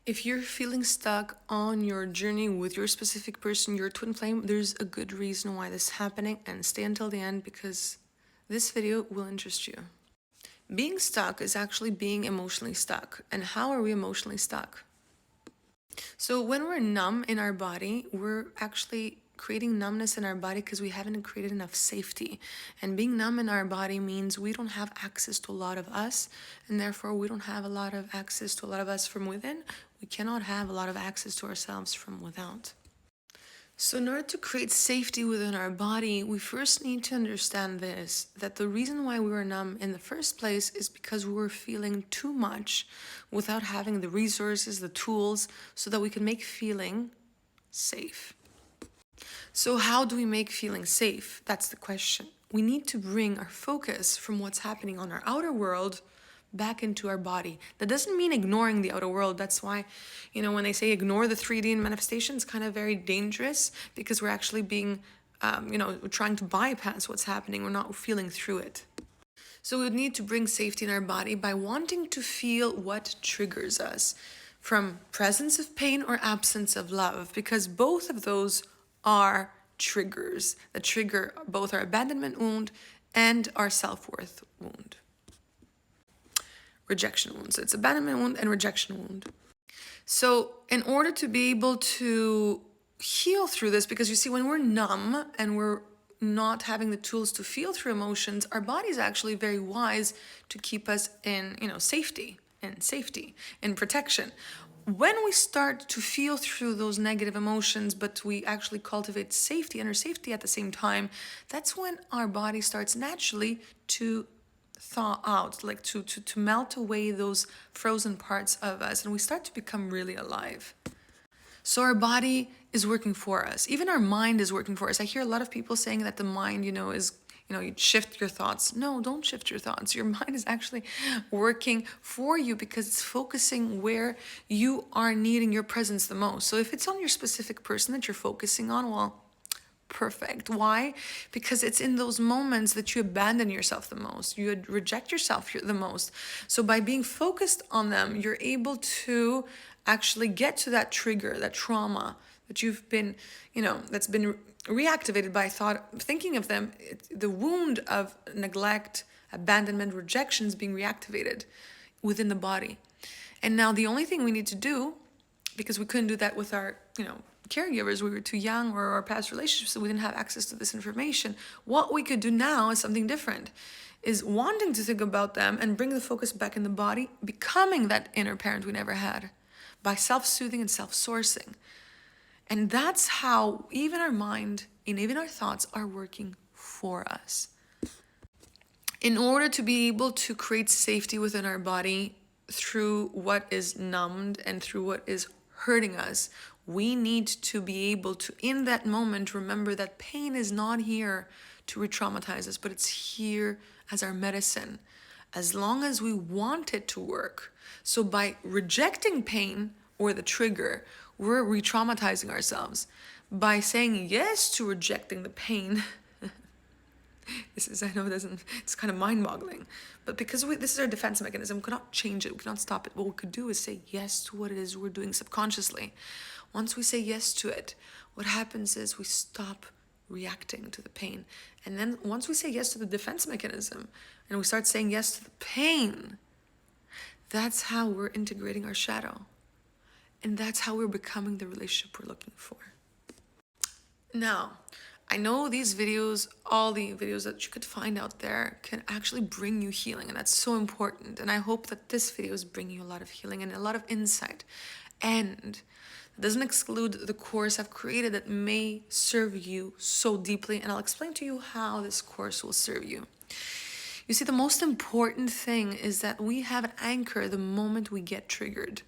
If you're feeling stuck on your journey with your specific person, your twin flame, there's a good reason why this is happening, and stay until the end because this video will interest you. Being stuck is actually being emotionally stuck. And how are we emotionally stuck? So when we're numb in our body, we're actually creating numbness in our body because we haven't created enough safety. And being numb in our body means we don't have access to a lot of us, and therefore we don't have a lot of access to a lot of us from within. We cannot have a lot of access to ourselves from without. So in order to create safety within our body, we first need to understand this, that the reason why we were numb in the first place is because we were feeling too much without having the resources, the tools, so that we can make feeling safe. So how do we make feeling safe? That's the question. We need to bring our focus from what's happening on our outer world back into our body. That doesn't mean ignoring the outer world. That's why, when they say ignore the 3D in manifestation, it's kind of very dangerous because we're actually being, we're trying to bypass what's happening. We're not feeling through it. So we would need to bring safety in our body by wanting to feel what triggers us from presence of pain or absence of love, because both of those are triggers that trigger both our abandonment wound and our self-worth wound. Rejection wound. So it's abandonment wound and rejection wound. So in order to be able to heal through this, because you see, when we're numb and we're not having the tools to feel through emotions, our body is actually very wise to keep us in, safety, in protection. When we start to feel through those negative emotions, but we actually cultivate safety, inner safety at the same time, that's when our body starts naturally to thaw out, like to melt away those frozen parts of us, and we start to become really alive. So our body is working for us. Even our mind is working for us. I hear a lot of people saying that the mind, is, you shift your thoughts. No, don't shift your thoughts. Your mind is actually working for you because it's focusing where you are needing your presence the most. So if it's on your specific person that you're focusing on, well, perfect. Why? Because it's in those moments that you abandon yourself the most. You reject yourself the most. So by being focused on them, you're able to actually get to that trigger, that trauma that you've been, that's been reactivated by thinking of them. The wound of neglect, abandonment, rejection is being reactivated within the body. And now the only thing we need to do, because we couldn't do that with our, caregivers, we were too young, or our past relationships, so we didn't have access to this information. What we could do now is something different, is wanting to think about them and bring the focus back in the body, becoming that inner parent we never had, by self-soothing and self-sourcing. And that's how even our mind and even our thoughts are working for us. In order to be able to create safety within our body through what is numbed and through what is hurting us, we need to be able to, in that moment, remember that pain is not here to re-traumatize us, but it's here as our medicine, as long as we want it to work. So by rejecting pain or the trigger, we're re-traumatizing ourselves. By saying yes to rejecting the pain, I know it's kind of mind-boggling, but because this is our defense mechanism, we cannot change it, we cannot stop it. What we could do is say yes to what it is we're doing subconsciously. Once we say yes to it, what happens is we stop reacting to the pain. And then once we say yes to the defense mechanism and we start saying yes to the pain, that's how we're integrating our shadow. And that's how we're becoming the relationship we're looking for. Now, I know these videos, all the videos that you could find out there, can actually bring you healing, and that's so important. And I hope that this video is bringing you a lot of healing and a lot of insight. And it doesn't exclude the course I've created that may serve you so deeply, and I'll explain to you how this course will serve you. You see, the most important thing is that we have an anchor the moment we get triggered.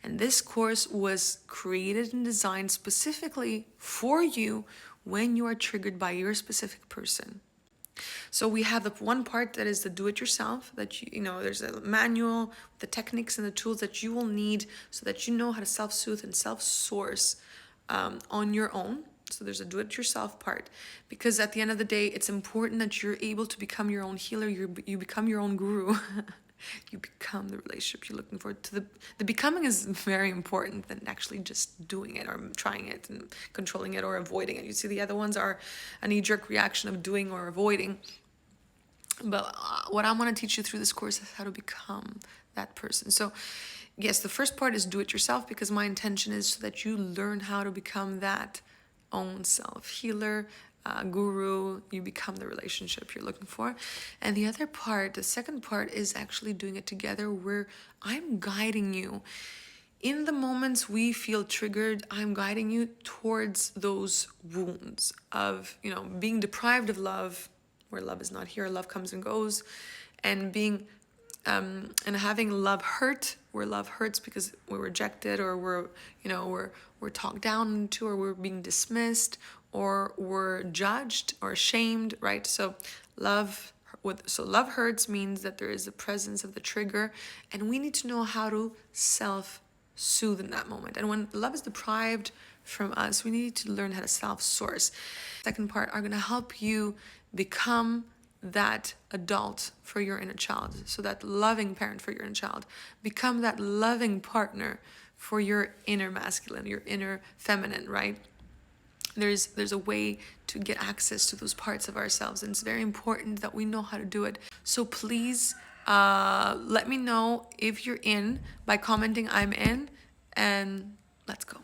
And this course was created and designed specifically for you when you are triggered by your specific person. So we have the one part that is the do-it-yourself, that there's a manual, the techniques and the tools that you will need so that you know how to self-soothe and self-source on your own. So there's a do-it-yourself part, because at the end of the day, it's important that you're able to become your own healer. You become your own guru. You become the relationship you're looking for. To the becoming is very important than actually just doing it or trying it and controlling it or avoiding it. You see, the other ones are a knee-jerk reaction of doing or avoiding. But what I want to teach you through this course is how to become that person. So yes, the first part is do it yourself, because my intention is so that you learn how to become that own self healer, guru. You become the relationship you're looking for. And the other part, the second part, is actually doing it together, where I'm guiding you in the moments we feel triggered. I'm guiding you towards those wounds of, being deprived of love, where love is not here, love comes and goes, and being and having love hurt, where love hurts because we're rejected, or we're talked down to, or we're being dismissed, or we're judged or shamed, right? So love hurts means that there is a presence of the trigger, and we need to know how to self-soothe in that moment. And when love is deprived from us, we need to learn how to self-source. Second part are going to help you become that adult for your inner child, so that loving parent for your inner child. Become that loving partner for your inner masculine, your inner feminine, right? There's a way to get access to those parts of ourselves, and it's very important that we know how to do it. So please let me know if you're in by commenting I'm in, and let's go.